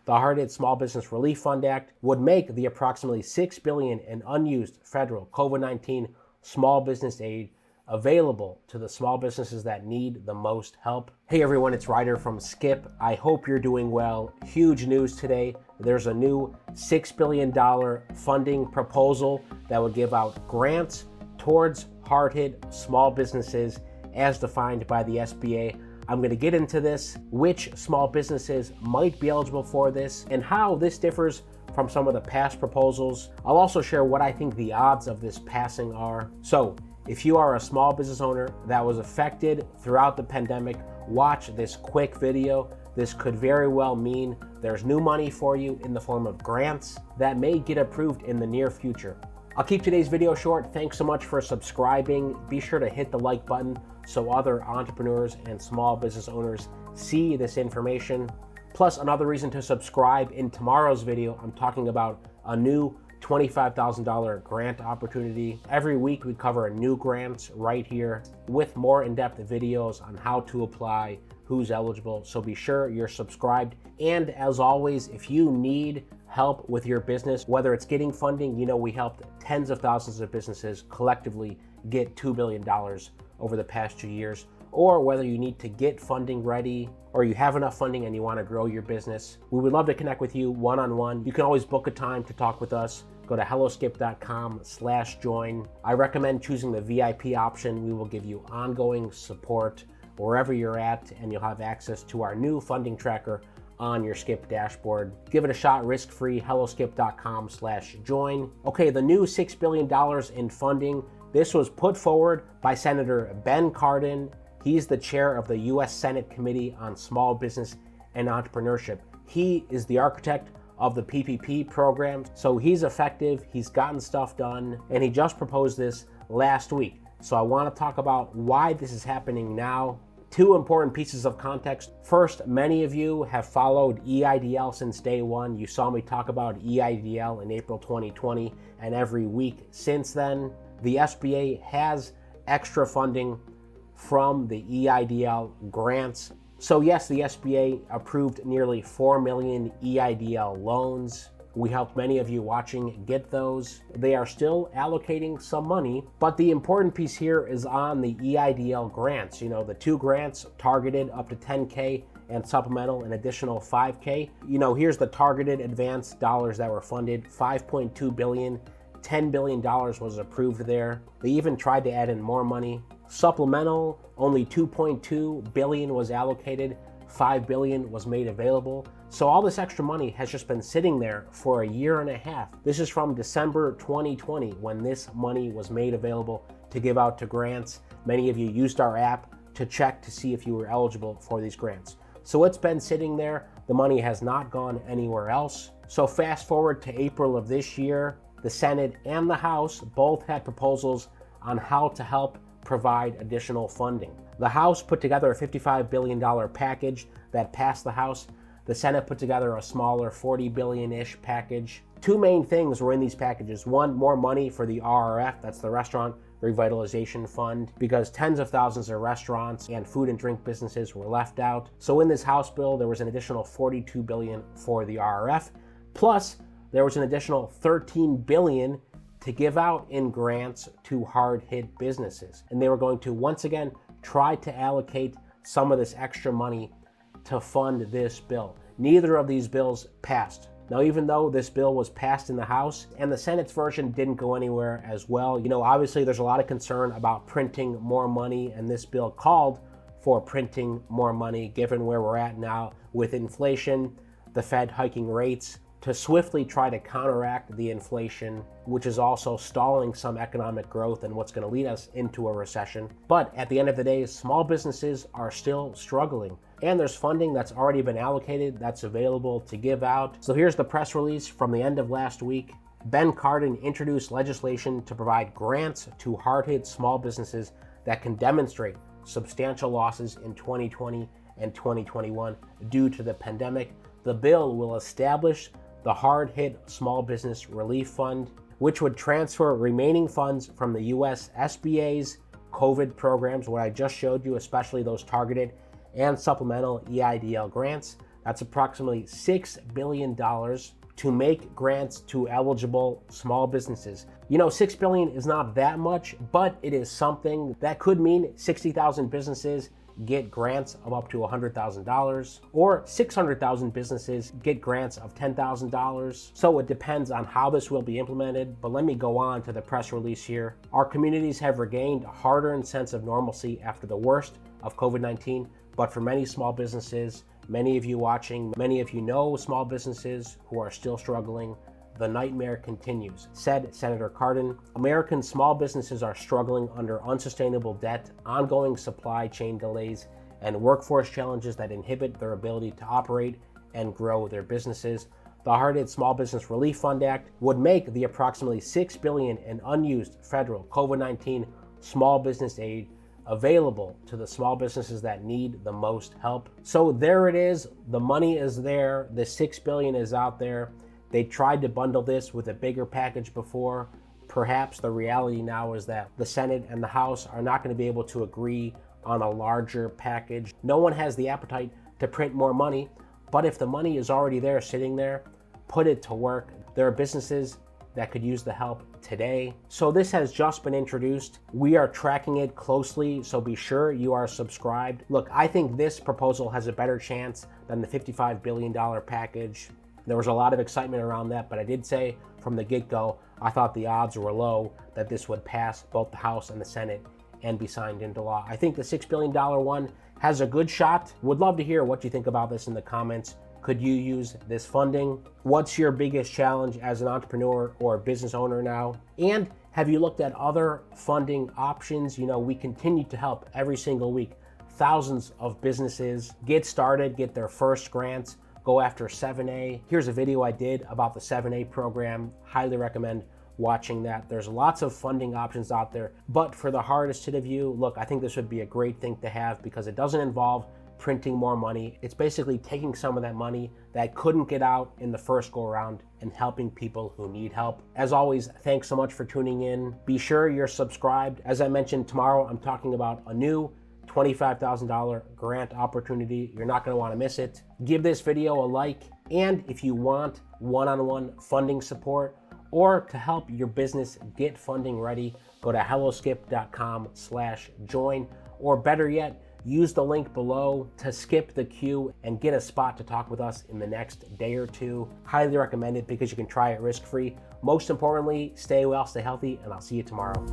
The Hard-Hit Small Business Relief Fund Act would make the approximately $6 billion in unused federal COVID-19 small business aid available to the small businesses that need the most help. Hey everyone, it's Ryder from Skip. I hope you're doing well. Huge news today. There's a new $6 billion funding proposal that would give out grants towards hard-hit small businesses as defined by the SBA. I'm going to get into this, which small businesses might be eligible for this, and how this differs from some of the past proposals. I'll also share what I think the odds of this passing are. So, if you are a small business owner that was affected throughout the pandemic, watch this quick video. This could very well mean there's new money for you in the form of grants that may get approved in the near future. I'll keep today's video short. Thanks so much for subscribing. Be sure to hit the like button so other entrepreneurs and small business owners see this information. Plus, another reason to subscribe, in tomorrow's video, I'm talking about a new $25,000 grant opportunity. Every week we cover new grants right here with more in-depth videos on how to apply, who's eligible. So be sure you're subscribed. And as always, if you need help with your business, whether it's getting funding, we helped tens of thousands of businesses collectively get $2 billion over the past 2 years, or whether you need to get funding ready or you have enough funding and you want to grow your business, we would love to connect with you one-on-one. You can always book a time to talk with us. Go to helloskip.com/join. I recommend choosing the VIP option. We will give you ongoing support wherever you're at, and you'll have access to our new funding tracker on your Skip dashboard. Give it a shot, risk-free, helloskip.com/join. Okay, the new $6 billion in funding. This was put forward by Senator Ben Cardin. He's the chair of the U.S. Senate Committee on Small Business and Entrepreneurship. He is the architect of the PPP program. So he's effective, he's gotten stuff done, and he just proposed this last week. So I want to talk about why this is happening now. Two important pieces of context. First, many of you have followed EIDL since day one. You saw me talk about EIDL in April 2020, and every week since then. The SBA has extra funding from the EIDL grants. So yes, the SBA approved nearly 4 million EIDL loans. We helped many of you watching get those. They are still allocating some money, but the important piece here is on the EIDL grants. The two grants targeted up to 10K and supplemental an additional 5K. Here's the targeted advanced dollars that were funded, $5.2 billion. $10 billion was approved there. They even tried to add in more money. Supplemental, only $2.2 billion was allocated, $5 billion was made available. So all this extra money has just been sitting there for a year and a half. This is from December 2020 when this money was made available to give out to grants. Many of you used our app to check to see if you were eligible for these grants. So it's been sitting there. The money has not gone anywhere else. So fast forward to April of this year, the Senate and the House both had proposals on how to help provide additional funding. The House put together a $55 billion package that passed the House. The Senate put together a smaller $40 billion-ish package. Two main things were in these packages. One, more money for the RRF, that's the Restaurant Revitalization Fund, because tens of thousands of restaurants and food and drink businesses were left out. So in this House bill, there was an additional $42 billion for the RRF, plus there was an additional $13 billion to give out in grants to hard-hit businesses. And they were going to, once again, try to allocate some of this extra money to fund this bill. Neither of these bills passed. Now, even though this bill was passed in the House and the Senate's version didn't go anywhere as well, obviously there's a lot of concern about printing more money, and this bill called for printing more money given where we're at now with inflation, the Fed hiking rates, to swiftly try to counteract the inflation, which is also stalling some economic growth and what's going to lead us into a recession. But at the end of the day, small businesses are still struggling. And there's funding that's already been allocated that's available to give out. So here's the press release from the end of last week. Ben Cardin introduced legislation to provide grants to hard-hit small businesses that can demonstrate substantial losses in 2020 and 2021 due to the pandemic. The bill will establish the Hard-Hit Small Business Relief Fund, which would transfer remaining funds from the U.S. SBA's COVID programs, what I just showed you, especially those targeted and supplemental EIDL grants. That's approximately $6 billion to make grants to eligible small businesses. You know, $6 billion is not that much, but it is something that could mean 60,000 businesses get grants of up to $100,000, or 600,000 businesses get grants of $10,000. So it depends on how this will be implemented, but let me go on to the press release here. Our communities have regained a hard-earned sense of normalcy after the worst of COVID-19, but for many small businesses, many of you watching, many of you know small businesses who are still struggling, the nightmare continues, said Senator Cardin. American small businesses are struggling under unsustainable debt, ongoing supply chain delays, and workforce challenges that inhibit their ability to operate and grow their businesses. The hard-hit Small Business Relief Fund Act would make the approximately $6 billion in unused federal COVID-19 small business aid available to the small businesses that need the most help. So there it is. The money is there. The $6 billion is out there. They tried to bundle this with a bigger package before. Perhaps the reality now is that the Senate and the House are not going to be able to agree on a larger package. No one has the appetite to print more money, but if the money is already there, sitting there, put it to work. There are businesses that could use the help today. So this has just been introduced. We are tracking it closely, so be sure you are subscribed. Look, I think this proposal has a better chance than the $55 billion package. There was a lot of excitement around that, but I did say from the get-go, I thought the odds were low that this would pass both the House and the Senate and be signed into law. I think the $6 billion one has a good shot. Would love to hear what you think about this in the comments. Could you use this funding? What's your biggest challenge as an entrepreneur or business owner now? And have you looked at other funding options? You know, we continue to help every single week thousands of businesses get started, get their first grants, go after 7A. Here's a video I did about the 7A program. Highly recommend watching that. There's lots of funding options out there, but for the hardest hit of you, look, I think this would be a great thing to have because it doesn't involve printing more money. It's basically taking some of that money that couldn't get out in the first go around and helping people who need help. As always, thanks so much for tuning in. Be sure you're subscribed. As I mentioned, tomorrow I'm talking about a new $25,000 grant opportunity. You're not going to want to miss it. Give this video a like, and if you want one-on-one funding support or to help your business get funding ready, go to helloskip.com/join, or better yet, use the link below to skip the queue and get a spot to talk with us in the next day or two. Highly recommend it because you can try it risk-free. Most importantly, stay well, stay healthy, and I'll see you tomorrow.